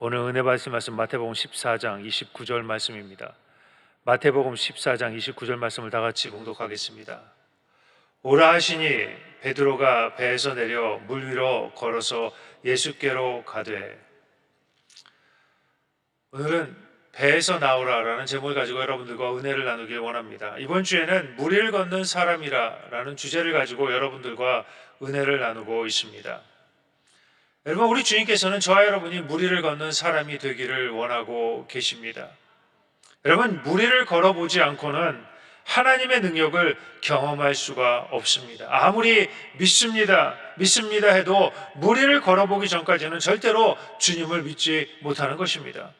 오늘 은혜 받으실 말씀 마태복음 14장 29절 말씀입니다. 마태복음 14장 29절 말씀을 다 같이 봉독하겠습니다. 오라 하시니 베드로가 배에서 내려 물 위로 걸어서 예수께로 가되. 오늘은 배에서 나오라라는 제목을 가지고 여러분들과 은혜를 나누길 원합니다. 이번 주에는 물 위를 걷는 사람이라는 주제를 가지고 여러분들과 은혜를 나누고 있습니다. 여러분, 우리 주님께서는 저와 여러분이 물 위를 걷는 사람이 되기를 원하고 계십니다. 여러분, 물 위를 걸어보지 않고는 하나님의 능력을 경험할 수가 없습니다. 아무리 믿습니다 해도 물 위를 걸어보기 전까지는 절대로 주님을 믿지 못하는 것입니다.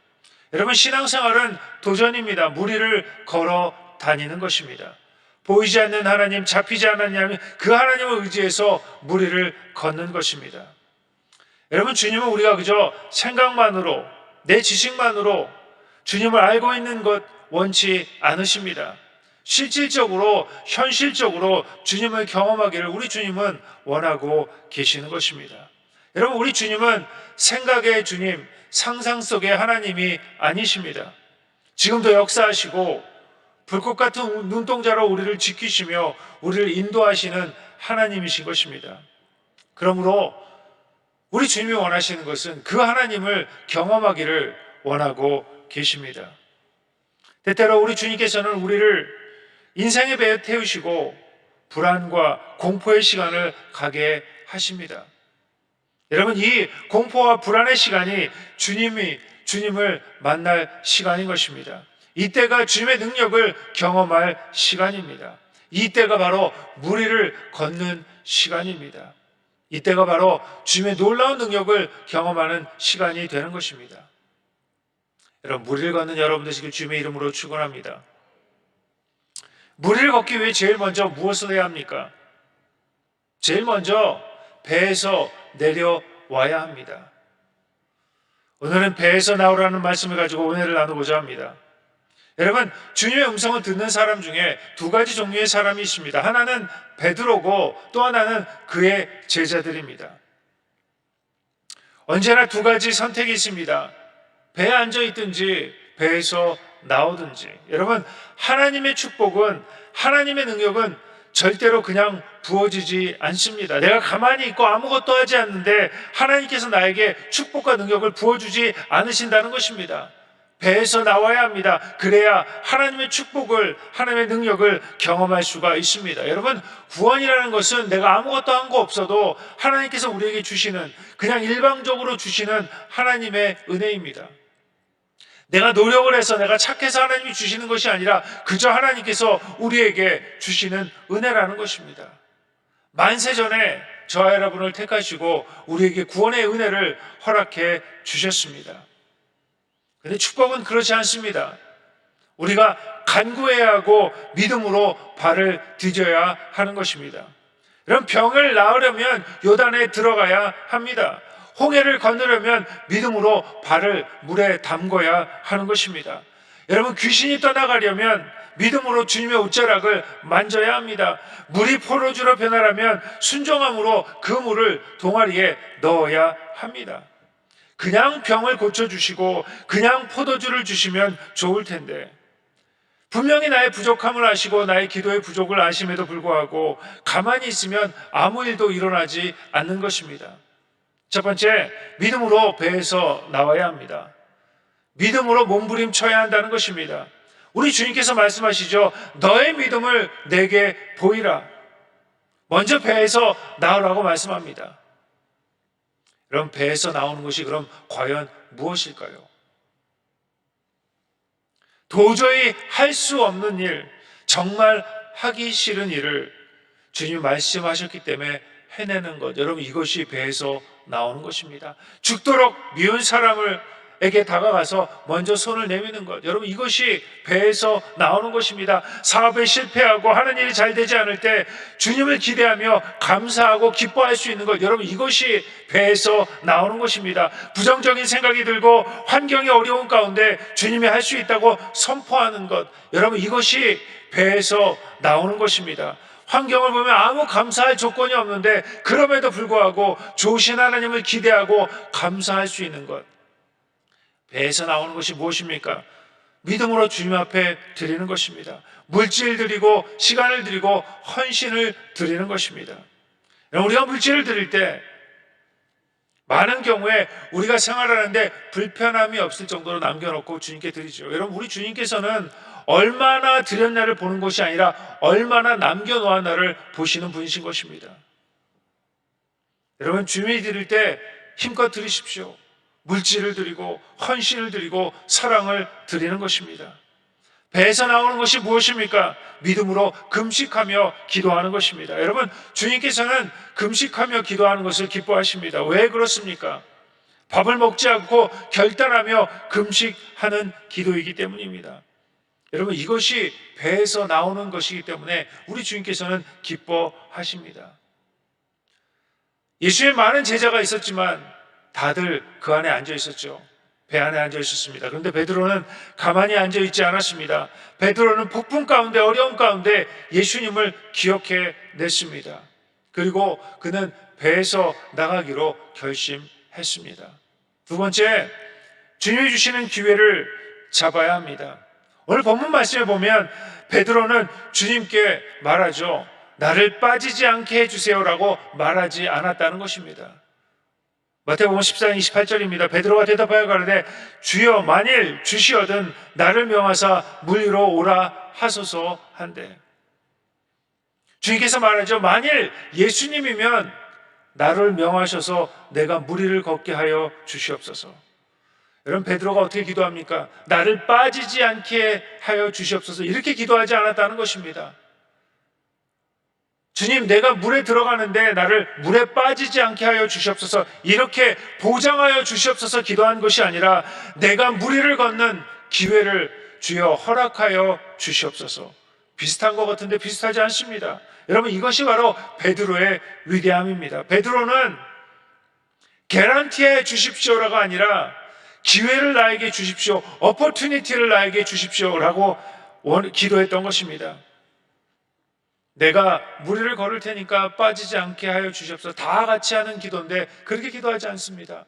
여러분, 신앙생활은 도전입니다. 물 위를 걸어 다니는 것입니다. 보이지 않는 하나님, 잡히지 않았냐면 그 하나님을 의지해서 물 위를 걷는 것입니다. 여러분, 주님은 우리가 그저 생각만으로, 내 지식만으로 주님을 알고 있는 것 원치 않으십니다. 실질적으로, 현실적으로 주님을 경험하기를 우리 주님은 원하고 계시는 것입니다. 여러분, 우리 주님은 생각의 주님, 상상 속의 하나님이 아니십니다. 지금도 역사하시고 불꽃 같은 눈동자로 우리를 지키시며 우리를 인도하시는 하나님이신 것입니다. 그러므로 우리 주님이 원하시는 것은 그 하나님을 경험하기를 원하고 계십니다. 때때로 우리 주님께서는 우리를 인생의 배에 태우시고 불안과 공포의 시간을 가게 하십니다. 여러분, 이 공포와 불안의 시간이 주님을 만날 시간인 것입니다. 이때가 주님의 능력을 경험할 시간입니다. 이때가 바로 물 위를 걷는 시간입니다. 이때가 바로 주님의 놀라운 능력을 경험하는 시간이 되는 것입니다. 여러분, 물 위를 걷는 여러분 되시길 주님의 이름으로 축원합니다. 물 위를 걷기 위해 제일 먼저 무엇을 해야 합니까? 제일 먼저 배에서 내려와야 합니다. 오늘은 배에서 나오라는 말씀을 가지고 은혜를 나누고자 합니다. 여러분, 주님의 음성을 듣는 사람 중에 두 가지 종류의 사람이 있습니다. 하나는 베드로고 또 하나는 그의 제자들입니다. 언제나 두 가지 선택이 있습니다. 배에 앉아 있든지 배에서 나오든지. 여러분, 하나님의 축복은, 하나님의 능력은 절대로 그냥 부어지지 않습니다. 내가 가만히 있고 아무것도 하지 않는데 하나님께서 나에게 축복과 능력을 부어주지 않으신다는 것입니다. 배에서 나와야 합니다. 그래야 하나님의 축복을, 하나님의 능력을 경험할 수가 있습니다. 여러분, 구원이라는 것은 내가 아무것도 한 거 없어도 하나님께서 우리에게 주시는, 그냥 일방적으로 주시는 하나님의 은혜입니다. 내가 노력을 해서, 내가 착해서 하나님이 주시는 것이 아니라 그저 하나님께서 우리에게 주시는 은혜라는 것입니다. 만세전에 저와 여러분을 택하시고 우리에게 구원의 은혜를 허락해 주셨습니다. 그런데 축복은 그렇지 않습니다. 우리가 간구해야 하고 믿음으로 발을 디뎌야 하는 것입니다. 이런 병을 나으려면 요단에 들어가야 합니다. 홍해를 건너려면 믿음으로 발을 물에 담궈야 하는 것입니다. 여러분, 귀신이 떠나가려면 믿음으로 주님의 옷자락을 만져야 합니다. 물이 포도주로 변하려면 순종함으로 그 물을 동아리에 넣어야 합니다. 그냥 병을 고쳐주시고 그냥 포도주를 주시면 좋을 텐데, 분명히 나의 부족함을 아시고 나의 기도의 부족을 아심에도 불구하고 가만히 있으면 아무 일도 일어나지 않는 것입니다. 첫 번째, 믿음으로 배에서 나와야 합니다. 믿음으로 몸부림쳐야 한다는 것입니다. 우리 주님께서 말씀하시죠. 너의 믿음을 내게 보이라. 먼저 배에서 나오라고 말씀합니다. 그럼 배에서 나오는 것이 그럼 과연 무엇일까요? 도저히 할 수 없는 일, 정말 하기 싫은 일을 주님이 말씀하셨기 때문에 해내는 것. 여러분, 이것이 배에서 나오는 것입니다. 죽도록 미운 사람에게 다가가서 먼저 손을 내미는 것. 여러분, 이것이 배에서 나오는 것입니다. 사업에 실패하고 하는 일이 잘 되지 않을 때 주님을 기대하며 감사하고 기뻐할 수 있는 것. 여러분, 이것이 배에서 나오는 것입니다. 부정적인 생각이 들고 환경이 어려운 가운데 주님이 할 수 있다고 선포하는 것. 여러분, 이것이 배에서 나오는 것입니다. 환경을 보면 아무 감사할 조건이 없는데 그럼에도 불구하고 좋으신 하나님을 기대하고 감사할 수 있는 것. 배에서 나오는 것이 무엇입니까? 믿음으로 주님 앞에 드리는 것입니다. 물질 드리고 시간을 드리고 헌신을 드리는 것입니다. 우리가 물질을 드릴 때 많은 경우에 우리가 생활하는데 불편함이 없을 정도로 남겨놓고 주님께 드리죠. 여러분, 우리 주님께서는 얼마나 드렸나를 보는 것이 아니라 얼마나 남겨놓았나를 보시는 분이신 것입니다. 여러분, 주님이 드릴 때 힘껏 드리십시오. 물질을 드리고 헌신을 드리고 사랑을 드리는 것입니다. 배에서 나오는 것이 무엇입니까? 믿음으로 금식하며 기도하는 것입니다. 여러분, 주님께서는 금식하며 기도하는 것을 기뻐하십니다. 왜 그렇습니까? 밥을 먹지 않고 결단하며 금식하는 기도이기 때문입니다. 여러분, 이것이 배에서 나오는 것이기 때문에 우리 주님께서는 기뻐하십니다. 예수의 많은 제자가 있었지만 다들 그 안에 앉아 있었죠. 배 안에 앉아 있었습니다. 그런데 베드로는 가만히 앉아 있지 않았습니다. 베드로는 폭풍 가운데, 어려움 가운데 예수님을 기억해 냈습니다. 그리고 그는 배에서 나가기로 결심했습니다. 두 번째, 주님이 주시는 기회를 잡아야 합니다. 오늘 본문 말씀에 보면 베드로는 주님께 말하죠. 나를 빠지지 않게 해주세요라고 말하지 않았다는 것입니다. 마태복음 14장 28절입니다. 베드로가 대답하여 가로되 주여 만일 주시어든 나를 명하사 물 위로 오라 하소서 한대. 주님께서 말하죠. 만일 예수님이면 나를 명하셔서 내가 물 위를 걷게 하여 주시옵소서. 여러분, 베드로가 어떻게 기도합니까? 나를 빠지지 않게 하여 주시옵소서. 이렇게 기도하지 않았다는 것입니다. 주님, 내가 물에 들어가는데 나를 물에 빠지지 않게 하여 주시옵소서. 이렇게 보장하여 주시옵소서 기도한 것이 아니라 내가 물 위를 걷는 기회를 주여 허락하여 주시옵소서. 비슷한 것 같은데 비슷하지 않습니다. 여러분, 이것이 바로 베드로의 위대함입니다. 베드로는 개런티해 주십시오라가 아니라 기회를 나에게 주십시오, 어퍼튜니티를 나에게 주십시오라고 기도했던 것입니다. 내가 물 위를 걸을 테니까 빠지지 않게 하여 주시옵소서. 다 같이 하는 기도인데 그렇게 기도하지 않습니다.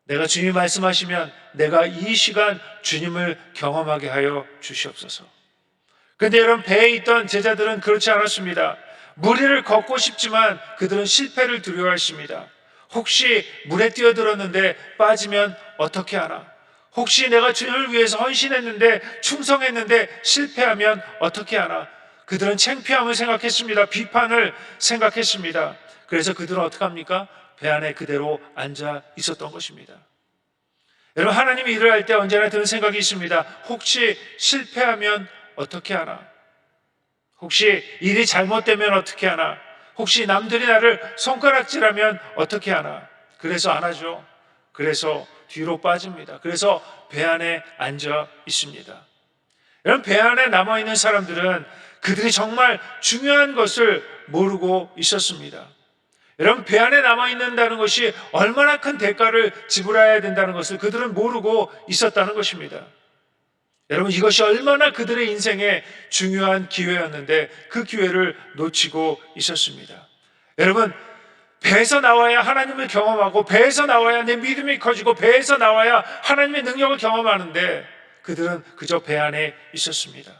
내가 주님이 말씀하시면 내가 이 시간 주님을 경험하게 하여 주시옵소서. 그런데 여러분, 배에 있던 제자들은 그렇지 않았습니다. 물 위를 걷고 싶지만 그들은 실패를 두려워했습니다. 혹시 물에 뛰어들었는데 빠지면 어떻게 하나? 혹시 내가 주님을 위해서 헌신했는데 충성했는데 실패하면 어떻게 하나? 그들은 창피함을 생각했습니다. 비판을 생각했습니다. 그래서 그들은 어떻게 합니까? 배 안에 그대로 앉아 있었던 것입니다. 여러분, 하나님이 일을 할 때 언제나 드는 생각이 있습니다. 혹시 실패하면 어떻게 하나? 혹시 일이 잘못되면 어떻게 하나? 혹시 남들이 나를 손가락질하면 어떻게 하나? 그래서 안 하죠. 그래서 뒤로 빠집니다. 그래서 배 안에 앉아 있습니다. 여러분, 배 안에 남아있는 사람들은 그들이 정말 중요한 것을 모르고 있었습니다. 여러분, 배 안에 남아있는다는 것이 얼마나 큰 대가를 지불해야 된다는 것을 그들은 모르고 있었다는 것입니다. 여러분, 이것이 얼마나 그들의 인생에 중요한 기회였는데 그 기회를 놓치고 있었습니다. 여러분, 배에서 나와야 하나님을 경험하고 배에서 나와야 내 믿음이 커지고 배에서 나와야 하나님의 능력을 경험하는데 그들은 그저 배 안에 있었습니다.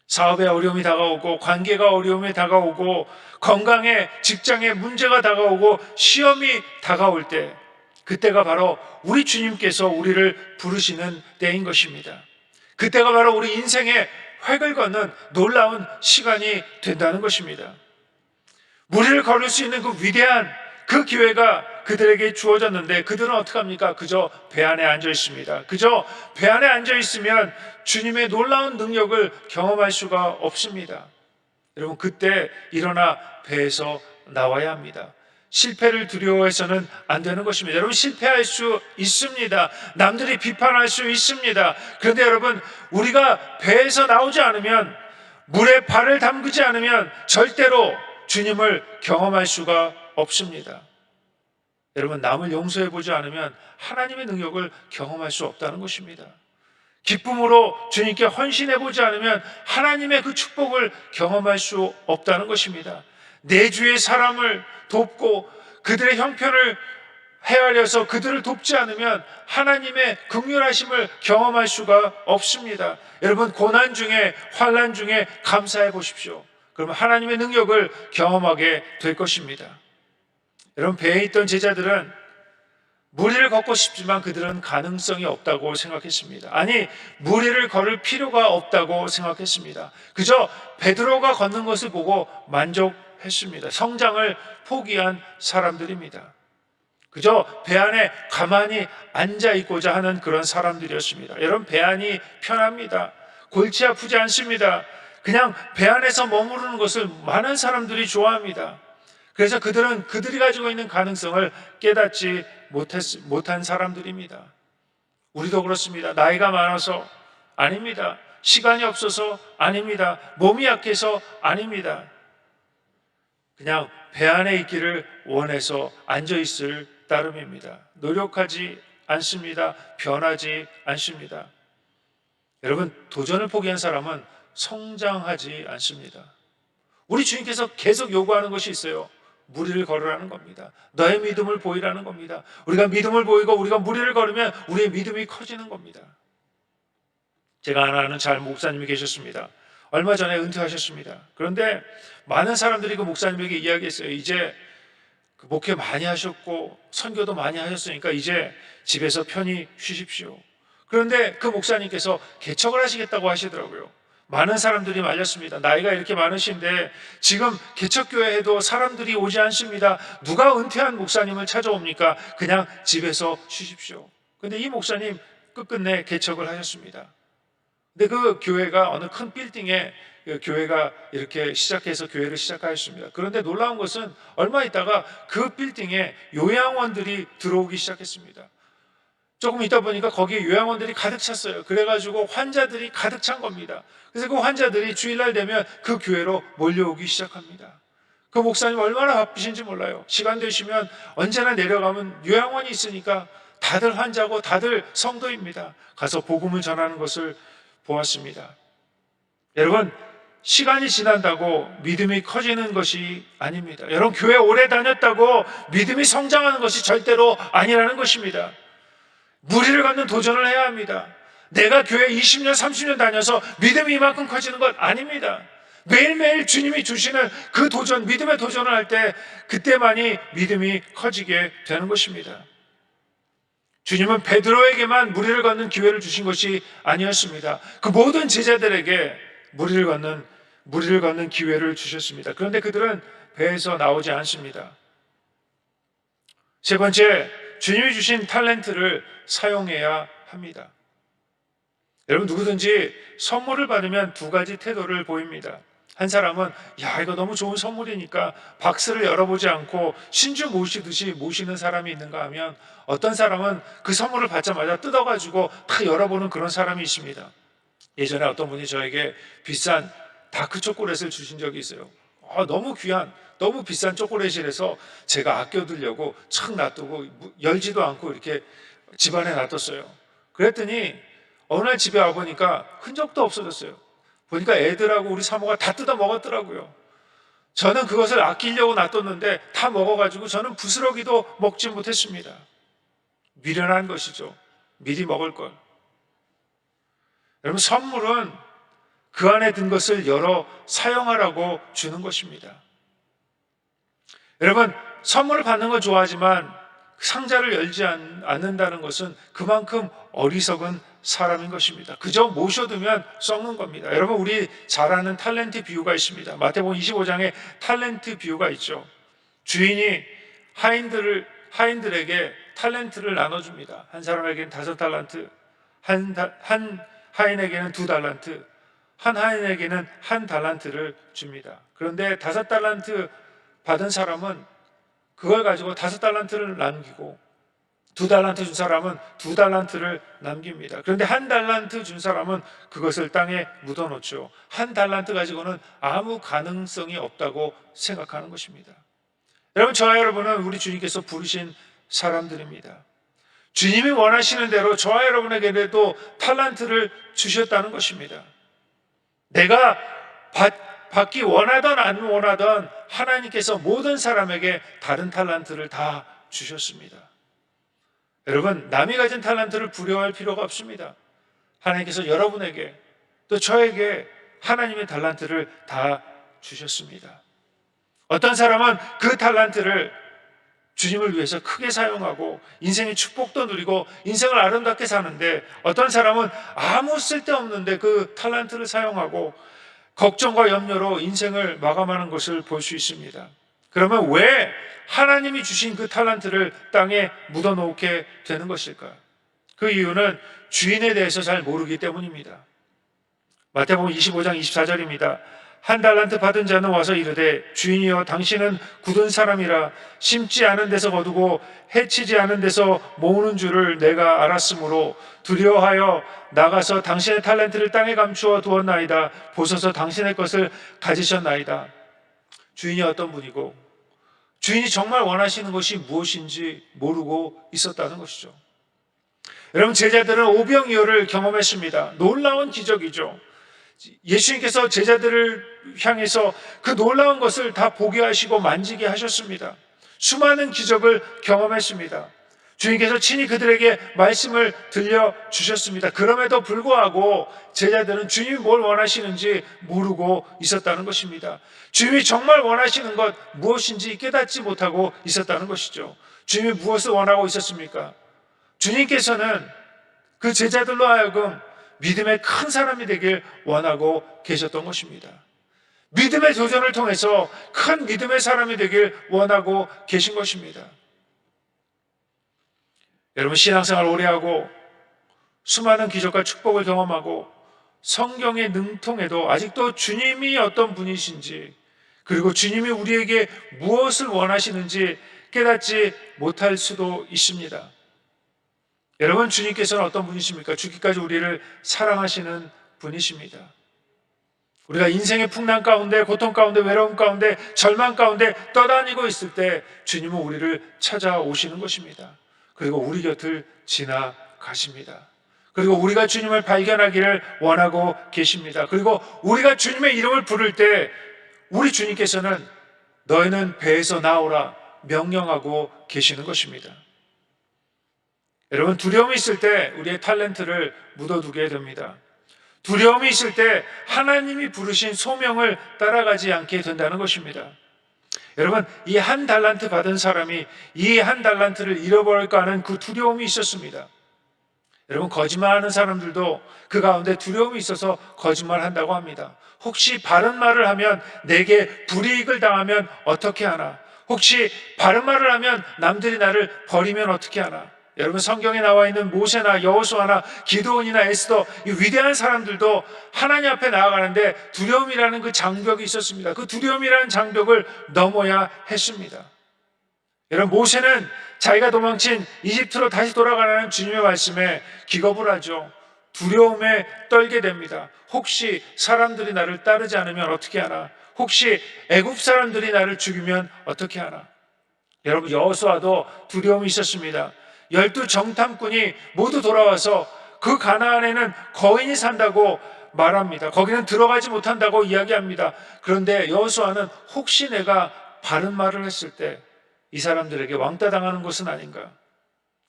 사업에 어려움이 다가오고 관계가 어려움이 다가오고 건강에 직장에 문제가 다가오고 시험이 다가올 때, 그때가 바로 우리 주님께서 우리를 부르시는 때인 것입니다. 그때가 바로 우리 인생의 획을 걷는 놀라운 시간이 된다는 것입니다. 무리를 걸을 수 있는 그 위대한 그 기회가 그들에게 주어졌는데 그들은 어떻게 합니까? 그저 배 안에 앉아 있습니다. 그저 배 안에 앉아 있으면 주님의 놀라운 능력을 경험할 수가 없습니다. 여러분, 그때 일어나 배에서 나와야 합니다. 실패를 두려워해서는 안 되는 것입니다. 여러분, 실패할 수 있습니다. 남들이 비판할 수 있습니다. 그런데 여러분, 우리가 배에서 나오지 않으면, 물에 발을 담그지 않으면 절대로 주님을 경험할 수가 없습니다. 여러분, 남을 용서해보지 않으면 하나님의 능력을 경험할 수 없다는 것입니다. 기쁨으로 주님께 헌신해보지 않으면 하나님의 그 축복을 경험할 수 없다는 것입니다. 내 주의 사람을 돕고 그들의 형편을 헤아려서 그들을 돕지 않으면 하나님의 긍휼하심을 경험할 수가 없습니다. 여러분, 고난 중에, 환난 중에 감사해 보십시오. 그러면 하나님의 능력을 경험하게 될 것입니다. 여러분, 배에 있던 제자들은 무리를 걷고 싶지만 그들은 가능성이 없다고 생각했습니다. 아니, 무리를 걸을 필요가 없다고 생각했습니다. 그저 베드로가 걷는 것을 보고 만족했습니다. 성장을 포기한 사람들입니다. 그저 배 안에 가만히 앉아 있고자 하는 그런 사람들이었습니다. 여러분, 배 안이 편합니다. 골치 아프지 않습니다. 그냥 배 안에서 머무르는 것을 많은 사람들이 좋아합니다. 그래서 그들은 그들이 가지고 있는 가능성을 깨닫지 못한 사람들입니다. 우리도 그렇습니다. 나이가 많아서 아닙니다. 시간이 없어서 아닙니다. 몸이 약해서 아닙니다. 그냥 배 안에 있기를 원해서 앉아있을 따름입니다. 노력하지 않습니다. 변하지 않습니다. 여러분, 도전을 포기한 사람은 성장하지 않습니다. 우리 주님께서 계속 요구하는 것이 있어요. 무리를 걸으라는 겁니다. 너의 믿음을 보이라는 겁니다. 우리가 믿음을 보이고 우리가 무리를 걸으면 우리의 믿음이 커지는 겁니다. 제가 아는 잘 목사님이 계셨습니다. 얼마 전에 은퇴하셨습니다. 그런데 많은 사람들이 그 목사님에게 이야기했어요. 이제 그 목회 많이 하셨고 선교도 많이 하셨으니까 이제 집에서 편히 쉬십시오. 그런데 그 목사님께서 개척을 하시겠다고 하시더라고요. 많은 사람들이 말렸습니다. 나이가 이렇게 많으신데 지금 개척교회에도 사람들이 오지 않습니다. 누가 은퇴한 목사님을 찾아옵니까? 그냥 집에서 쉬십시오. 근데 이 목사님 끝끝내 개척을 하셨습니다. 근데 그 교회가 어느 큰 빌딩에 교회가 이렇게 시작해서 교회를 시작하였습니다. 그런데 놀라운 것은 얼마 있다가 그 빌딩에 요양원들이 들어오기 시작했습니다. 조금 있다 보니까 거기에 요양원들이 가득 찼어요. 그래가지고 환자들이 가득 찬 겁니다. 그래서 그 환자들이 주일날 되면 그 교회로 몰려오기 시작합니다. 그 목사님 얼마나 바쁘신지 몰라요. 시간 되시면 언제나 내려가면 요양원이 있으니까 다들 환자고 다들 성도입니다. 가서 복음을 전하는 것을 보았습니다. 여러분, 시간이 지난다고 믿음이 커지는 것이 아닙니다. 여러분, 교회 오래 다녔다고 믿음이 성장하는 것이 절대로 아니라는 것입니다. 무리를 갖는 도전을 해야 합니다. 내가 교회 20년, 30년 다녀서 믿음이 이만큼 커지는 것 아닙니다. 매일매일 주님이 주시는 그 도전, 믿음의 도전을 할 때 그때만이 믿음이 커지게 되는 것입니다. 주님은 베드로에게만 무리를 걷는 기회를 주신 것이 아니었습니다. 그 모든 제자들에게 무리를 걷는 기회를 주셨습니다. 그런데 그들은 배에서 나오지 않습니다. 세 번째, 주님이 주신 탤런트를 사용해야 합니다. 여러분, 누구든지 선물을 받으면 두 가지 태도를 보입니다. 한 사람은 이거 너무 좋은 선물이니까 박스를 열어보지 않고 신주 모시듯이 모시는 사람이 있는가 하면, 어떤 사람은 그 선물을 받자마자 뜯어가지고 다 열어보는 그런 사람이 있습니다. 예전에 어떤 분이 저에게 비싼 다크 초콜릿을 주신 적이 있어요. 너무 귀한, 너무 비싼 초콜릿이라서 제가 아껴두려고 착 놔두고 열지도 않고 이렇게 집안에 놔뒀어요. 그랬더니 어느 날 집에 와보니까 흔적도 없어졌어요. 보니까 애들하고 우리 사모가 다 뜯어 먹었더라고요. 저는 그것을 아끼려고 놔뒀는데 다 먹어가지고 저는 부스러기도 먹지 못했습니다. 미련한 것이죠. 미리 먹을 걸. 여러분, 선물은 그 안에 든 것을 열어 사용하라고 주는 것입니다. 여러분, 선물을 받는 건 좋아하지만 상자를 열지 않는다는 것은 그만큼 어리석은 사람인 것입니다. 그저 모셔두면 썩는 겁니다. 여러분, 우리 잘 아는 탤런트 비유가 있습니다. 마태복음 25장에 탤런트 비유가 있죠. 주인이 하인들에게 탤런트를 나눠줍니다. 한 사람에게는 5달란트, 한 하인에게는 2달란트, 한 하인에게는 1달란트를 줍니다. 그런데 5달란트 받은 사람은 그걸 가지고 5달란트를 남기고, 2달란트 준 사람은 2달란트를 남깁니다. 그런데 1달란트 준 사람은 그것을 땅에 묻어놓죠. 1달란트 가지고는 아무 가능성이 없다고 생각하는 것입니다. 여러분, 저와 여러분은 우리 주님께서 부르신 사람들입니다. 주님이 원하시는 대로 저와 여러분에게도 탤런트를 주셨다는 것입니다. 내가 받기 원하던 안 원하던 하나님께서 모든 사람에게 다른 탤런트를 다 주셨습니다. 여러분, 남이 가진 탈란트를 부려할 필요가 없습니다. 하나님께서 여러분에게 또 저에게 하나님의 탈란트를 다 주셨습니다. 어떤 사람은 그 탈란트를 주님을 위해서 크게 사용하고 인생의 축복도 누리고 인생을 아름답게 사는데, 어떤 사람은 아무 쓸데없는데 그 탈란트를 사용하고 걱정과 염려로 인생을 마감하는 것을 볼 수 있습니다. 그러면 왜 하나님이 주신 그 탈란트를 땅에 묻어놓게 되는 것일까? 그 이유는 주인에 대해서 잘 모르기 때문입니다. 마태복음 25장 24절입니다. 한 달란트 받은 자는 와서 이르되 주인이여 당신은 굳은 사람이라 심지 않은 데서 거두고 해치지 않은 데서 모으는 줄을 내가 알았으므로 두려워하여 나가서 당신의 탈란트를 땅에 감추어 두었나이다. 보소서 당신의 것을 가지셨나이다. 주인이 어떤 분이고 주인이 정말 원하시는 것이 무엇인지 모르고 있었다는 것이죠. 여러분, 제자들은 오병이어를 경험했습니다. 놀라운 기적이죠. 예수님께서 제자들을 향해서 그 놀라운 것을 다 보게 하시고 만지게 하셨습니다. 수많은 기적을 경험했습니다. 주님께서 친히 그들에게 말씀을 들려주셨습니다. 그럼에도 불구하고 제자들은 주님이 뭘 원하시는지 모르고 있었다는 것입니다. 주님이 정말 원하시는 것 무엇인지 깨닫지 못하고 있었다는 것이죠. 주님이 무엇을 원하고 있었습니까? 주님께서는 그 제자들로 하여금 믿음의 큰 사람이 되길 원하고 계셨던 것입니다. 믿음의 도전을 통해서 큰 믿음의 사람이 되길 원하고 계신 것입니다. 여러분, 신앙생활 오래 하고 수많은 기적과 축복을 경험하고 성경에 능통해도 아직도 주님이 어떤 분이신지, 그리고 주님이 우리에게 무엇을 원하시는지 깨닫지 못할 수도 있습니다. 여러분, 주님께서는 어떤 분이십니까? 죽기까지 우리를 사랑하시는 분이십니다. 우리가 인생의 풍랑 가운데, 고통 가운데, 외로움 가운데, 절망 가운데 떠다니고 있을 때 주님은 우리를 찾아오시는 것입니다. 그리고 우리 곁을 지나가십니다. 그리고 우리가 주님을 발견하기를 원하고 계십니다. 그리고 우리가 주님의 이름을 부를 때 우리 주님께서는 너희는 배에서 나오라 명령하고 계시는 것입니다. 여러분, 두려움이 있을 때 우리의 탤런트를 묻어두게 됩니다. 두려움이 있을 때 하나님이 부르신 소명을 따라가지 않게 된다는 것입니다. 여러분, 이 한 달란트 받은 사람이 이 한 달란트를 잃어버릴까 하는 그 두려움이 있었습니다. 여러분, 거짓말하는 사람들도 그 가운데 두려움이 있어서 거짓말한다고 합니다. 혹시 바른 말을 하면 내게 불이익을 당하면 어떻게 하나? 혹시 바른 말을 하면 남들이 나를 버리면 어떻게 하나? 여러분, 성경에 나와 있는 모세나 여호수아나 기드온이나 에스더, 이 위대한 사람들도 하나님 앞에 나아가는데 두려움이라는 그 장벽이 있었습니다. 그 두려움이라는 장벽을 넘어야 했습니다. 여러분, 모세는 자기가 도망친 이집트로 다시 돌아가라는 주님의 말씀에 기겁을 하죠. 두려움에 떨게 됩니다. 혹시 사람들이 나를 따르지 않으면 어떻게 하나? 혹시 애굽 사람들이 나를 죽이면 어떻게 하나? 여러분, 여호수아도 두려움이 있었습니다. 12 정탐꾼이 모두 돌아와서 그 가나안에는 거인이 산다고 말합니다. 거기는 들어가지 못한다고 이야기합니다. 그런데 여호수아는 혹시 내가 바른 말을 했을 때 이 사람들에게 왕따 당하는 것은 아닌가?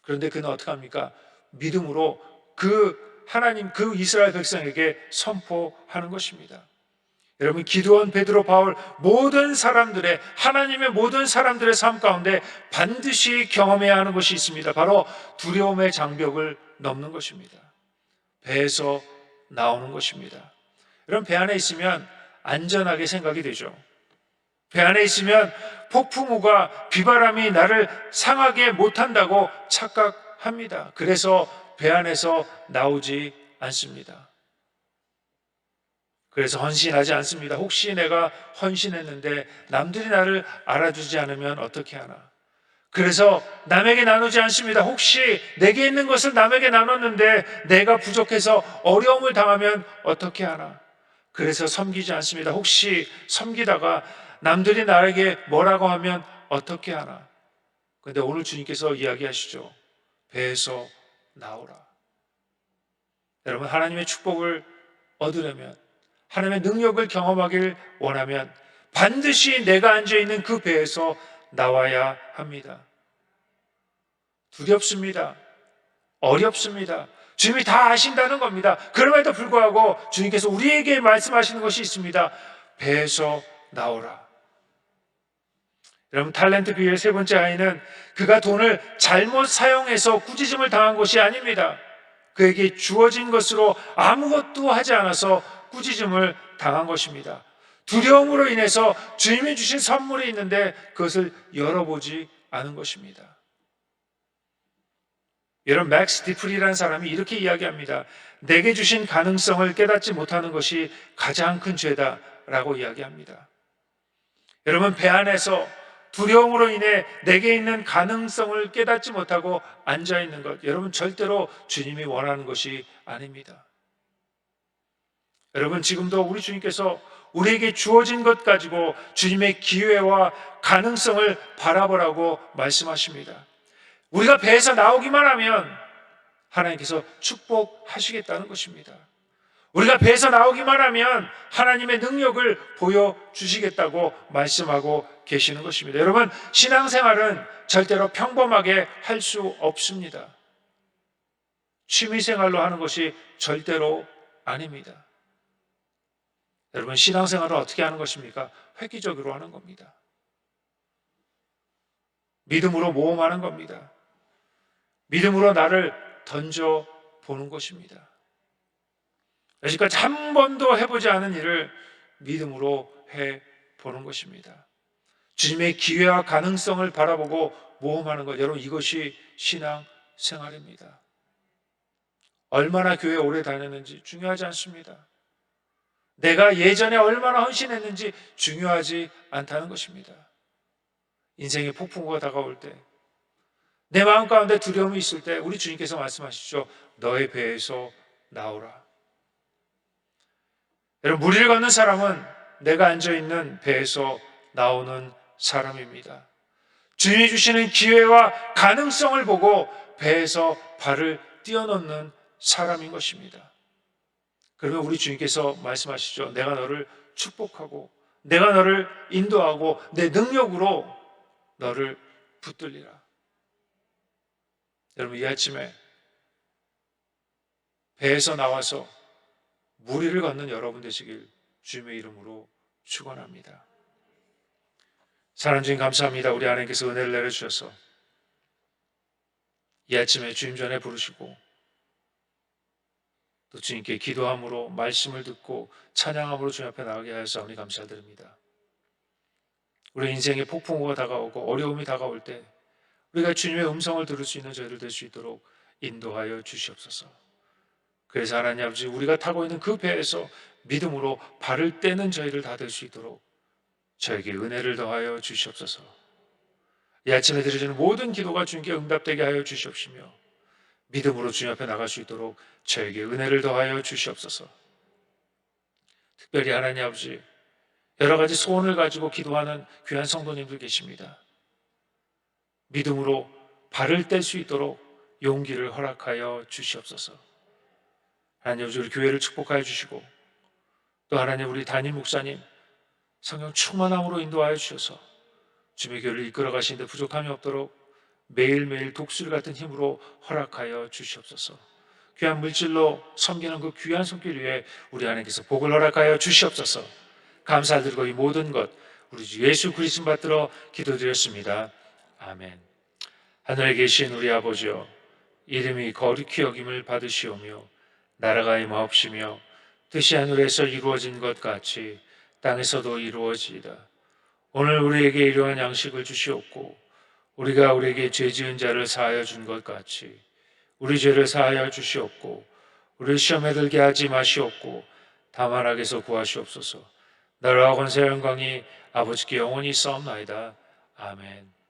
그런데 그는 어떻게 합니까? 믿음으로 그 하나님, 그 이스라엘 백성에게 선포하는 것입니다. 여러분, 기드온, 베드로, 바울 모든 사람들의, 하나님의 모든 사람들의 삶 가운데 반드시 경험해야 하는 것이 있습니다. 바로 두려움의 장벽을 넘는 것입니다. 배에서 나오는 것입니다. 여러분, 배 안에 있으면 안전하게 생각이 되죠. 배 안에 있으면 폭풍우가, 비바람이 나를 상하게 못한다고 착각합니다. 그래서 배 안에서 나오지 않습니다. 그래서 헌신하지 않습니다. 혹시 내가 헌신했는데 남들이 나를 알아주지 않으면 어떻게 하나? 그래서 남에게 나누지 않습니다. 혹시 내게 있는 것을 남에게 나눴는데 내가 부족해서 어려움을 당하면 어떻게 하나? 그래서 섬기지 않습니다. 혹시 섬기다가 남들이 나에게 뭐라고 하면 어떻게 하나? 그런데 오늘 주님께서 이야기하시죠. 배에서 나오라. 여러분, 하나님의 축복을 얻으려면, 하나님의 능력을 경험하길 원하면 반드시 내가 앉아있는 그 배에서 나와야 합니다. 두렵습니다. 어렵습니다. 주님이 다 아신다는 겁니다. 그럼에도 불구하고 주님께서 우리에게 말씀하시는 것이 있습니다. 배에서 나오라. 여러분, talent 비유의 세 번째 아이는 그가 돈을 잘못 사용해서 꾸짖음을 당한 것이 아닙니다. 그에게 주어진 것으로 아무것도 하지 않아서 꾸짖음을 당한 것입니다. 두려움으로 인해서 주님이 주신 선물이 있는데 그것을 열어보지 않은 것입니다. 여러분, 맥스 디프리라는 사람이 이렇게 이야기합니다. 내게 주신 가능성을 깨닫지 못하는 것이 가장 큰 죄다라고 이야기합니다. 여러분, 배 안에서 두려움으로 인해 내게 있는 가능성을 깨닫지 못하고 앉아있는 것, 여러분 절대로 주님이 원하는 것이 아닙니다. 여러분, 지금도 우리 주님께서 우리에게 주어진 것 가지고 주님의 기회와 가능성을 바라보라고 말씀하십니다. 우리가 배에서 나오기만 하면 하나님께서 축복하시겠다는 것입니다. 우리가 배에서 나오기만 하면 하나님의 능력을 보여주시겠다고 말씀하고 계시는 것입니다. 여러분, 신앙생활은 절대로 평범하게 할 수 없습니다. 취미생활로 하는 것이 절대로 아닙니다. 여러분, 신앙생활은 어떻게 하는 것입니까? 획기적으로 하는 겁니다. 믿음으로 모험하는 겁니다. 믿음으로 나를 던져보는 것입니다. 여지까지 한 번도 해보지 않은 일을 믿음으로 해보는 것입니다. 주님의 기회와 가능성을 바라보고 모험하는 것, 여러분 이것이 신앙생활입니다. 얼마나 교회 오래 다녔는지 중요하지 않습니다. 내가 예전에 얼마나 헌신했는지 중요하지 않다는 것입니다. 인생의 폭풍우가 다가올 때, 내 마음 가운데 두려움이 있을 때 우리 주님께서 말씀하시죠. 너의 배에서 나오라. 여러분, 무리를 걷는 사람은 내가 앉아있는 배에서 나오는 사람입니다. 주님이 주시는 기회와 가능성을 보고 배에서 발을 띄워놓는 사람인 것입니다. 그러면 우리 주님께서 말씀하시죠. 내가 너를 축복하고 내가 너를 인도하고 내 능력으로 너를 붙들리라. 여러분, 이 아침에 배에서 나와서 무리를 걷는 여러분 되시길 주님의 이름으로 축원합니다. 사랑하는 주님, 감사합니다. 우리 하나님께서 은혜를 내려주셔서 이 아침에 주님 전에 부르시고 또 주님께 기도함으로 말씀을 듣고 찬양함으로 주님 앞에 나가게 하여서 감사드립니다. 우리 인생의 폭풍우가 다가오고 어려움이 다가올 때 우리가 주님의 음성을 들을 수 있는 저희들 될 수 있도록 인도하여 주시옵소서. 그래서 하나님 아버지, 우리가 타고 있는 그 배에서 믿음으로 발을 떼는 저희를 다 될 수 있도록 저에게 은혜를 더하여 주시옵소서. 이 아침에 드려지는 모든 기도가 주님께 응답되게 하여 주시옵시며 믿음으로 주님 앞에 나갈 수 있도록 저에게 은혜를 더하여 주시옵소서. 특별히 하나님 아버지, 여러 가지 소원을 가지고 기도하는 귀한 성도님들 계십니다. 믿음으로 발을 뗄 수 있도록 용기를 허락하여 주시옵소서. 하나님 아버지, 우리 교회를 축복하여 주시고 또 하나님 우리 담임 목사님 성령 충만함으로 인도하여 주셔서 주님의 교회를 이끌어 가시는데 부족함이 없도록 매일매일 독수리 같은 힘으로 허락하여 주시옵소서. 귀한 물질로 섬기는 그 귀한 손길 위에 우리 하나님께서 복을 허락하여 주시옵소서. 감사드리고 이 모든 것 우리 주 예수 그리스도 받들어 기도드렸습니다. 아멘. 하늘에 계신 우리 아버지여, 이름이 거룩히 여김을 받으시오며 나라가 임하옵시며 뜻이 하늘에서 이루어진 것 같이 땅에서도 이루어지이다. 오늘 우리에게 일용할 양식을 주시옵고 우리가 우리에게 죄 지은 자를 사하여 준 것 같이 우리 죄를 사하여 주시옵고 우리 시험에 들게 하지 마시옵고 다만 악에서 구하시옵소서. 나라와 권세 영광이 아버지께 영원히 있사옵나이다. 아멘.